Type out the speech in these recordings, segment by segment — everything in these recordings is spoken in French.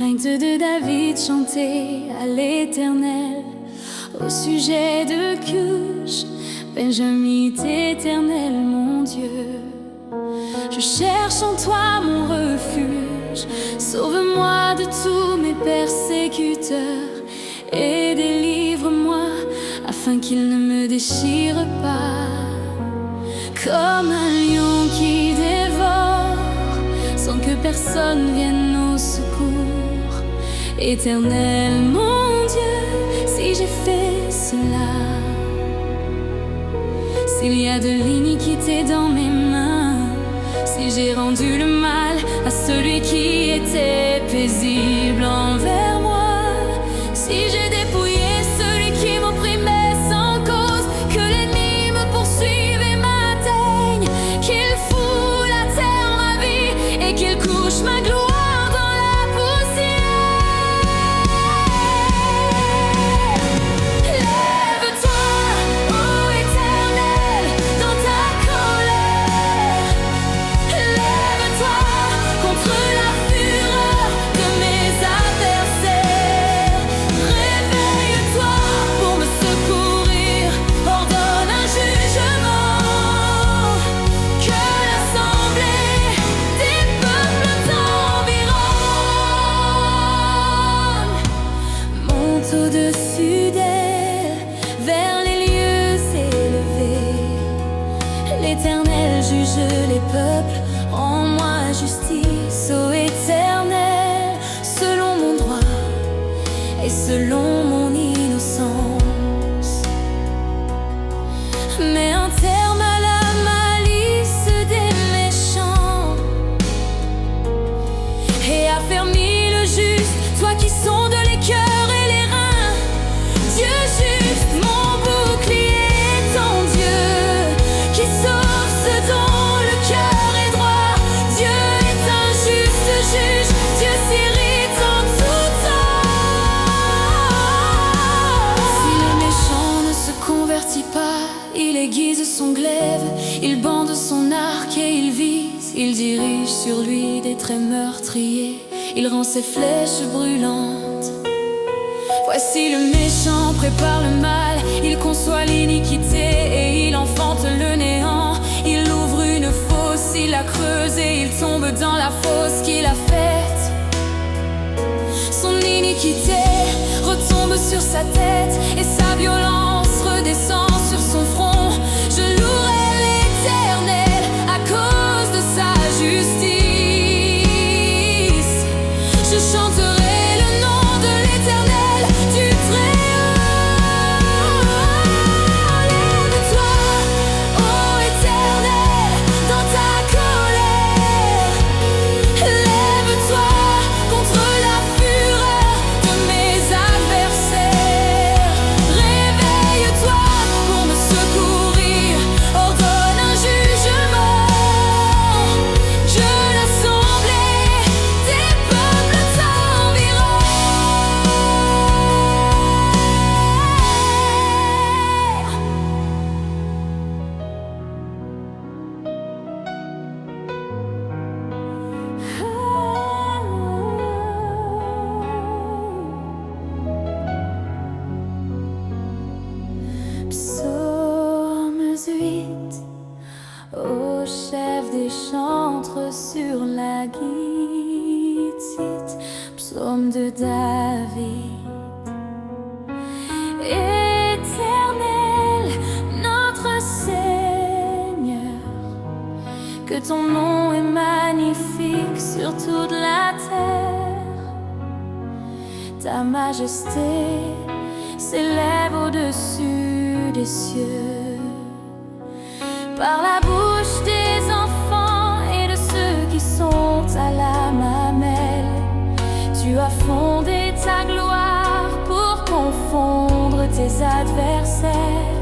plainte de David chantée à l'Éternel au sujet de Cush, Benjamite éternel mon Dieu. Je cherche en toi mon refuge, sauve-moi de tous mes persécuteurs et délivre-moi afin qu'ils ne me déchirent pas. Comme un lion qui dévore sans que personne vienne au secours. Éternel mon Dieu, si j'ai fait cela, s'il y a de l'iniquité dans mes mains, si j'ai rendu le mal à celui qui était paisible envers moi, si j'ai dépouillé celui qui m'opprimait sans cause, que l'ennemi me poursuive et m'atteigne, qu'il foule à terre ma vie et qu'il couche ma gloire dans la poussière. Lève-toi, ô Éternel, dans ta colère. Lève-toi contre la fureur de mes adversaires. Réveille-toi pour me secourir, ordonne un jugement, que l'assemblée des peuples t'environne. Monte au-dessus d'elle, vers les lieux élevés. L'Éternel juge les peuples, rends-moi justice, ô Éternel, selon mon droit et selon mon innocence. Mets un terme à la malice des méchants et affermis le juste, toi qui sondes les cœurs et les reins. Dieu juste, mon bouclier, ton Dieu, qui sauve ceux dont le cœur est droit. Dieu est un juste juge, Dieu s'irrite en tout temps. Si le méchant ne se convertit pas, il aiguise son glaive, il bande son arc et il vise, il dirige sur lui des traits meurtriers, il rend ses flèches brûlantes. Voici le méchant prépare le mal, il conçoit l'iniquité et il enfante le néant. Il ouvre une fosse, il la creuse et il tombe dans la fosse qu'il a faite. Son iniquité retombe sur sa tête et sa violence redescend sur son front. Je louerai l'Éternel à cause de sa justice. Je chanterai le nom de l'Éternel, du Très-Haut. Lève-toi, ô Éternel, dans ta colère. Lève-toi contre la fureur de mes adversaires. Réveille-toi pour me secourir, ordonne un jugement, que l'assemblée des peuples t'environne. Psaume 8. Au chef des chantres sur la guitare, psaume de David. Éternel, notre Seigneur, que ton nom est magnifique sur toute la terre. Ta majesté s'élève au-dessus des cieux. Par la bouche des enfants et de ceux qui sont à la mamelle, tu as fondé ta gloire pour confondre tes adversaires,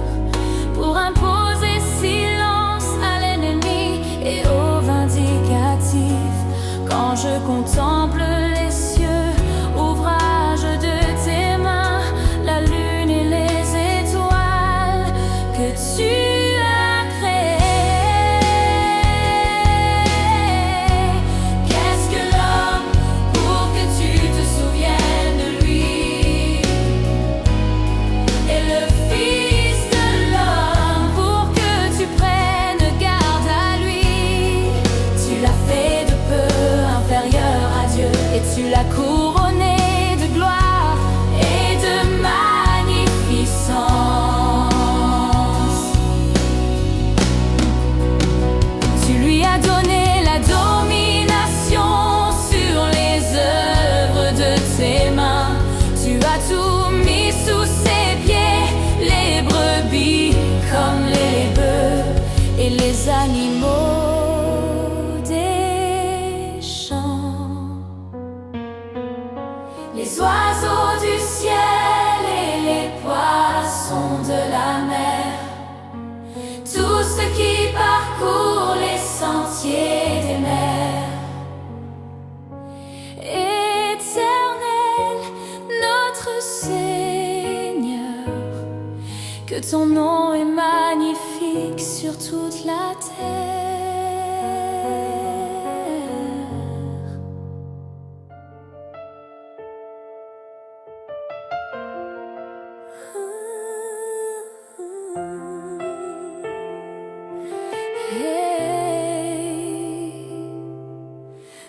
pour imposer silence à l'ennemi et au vindicatif. Quand je contemple les cieux, ouvrage de tes mains, la lune et les étoiles que tu as créées. Qu'est-ce que l'homme pour que tu te tu l'as couronné de gloire et de magnificence. Tu lui as donné la domination sur les œuvres de tes mains. Tu as tout mis sous ses pieds, les brebis comme les bœufs et les animaux des champs, les oiseaux du ciel et les poissons de la mer, tout ce qui parcourt les sentiers des mers. Éternel, notre Seigneur, que ton nom est magnifique sur toute la terre.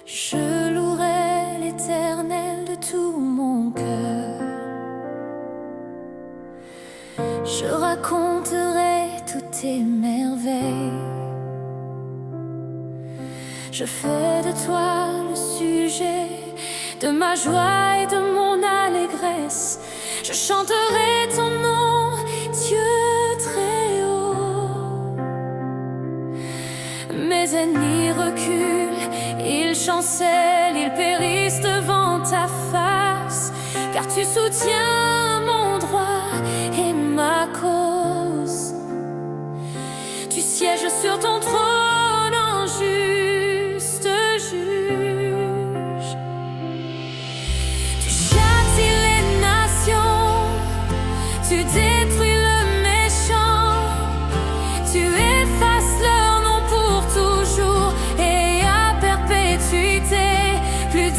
Je louerai l'Éternel de tout mon cœur. Je raconterai toutes tes merveilles. Je fais de toi le sujet de ma joie et de mon allégresse. Je chanterai ton nom, Dieu très haut. Mes ennemis reculent, ils chancellent, ils périssent devant ta face, car tu soutiens mon droit et ma cause. Tu sièges sur ton trône en juste juge. Tu châties les nations, tu détruis le méchant, tu effaces leur nom pour toujours et à perpétuité. Plus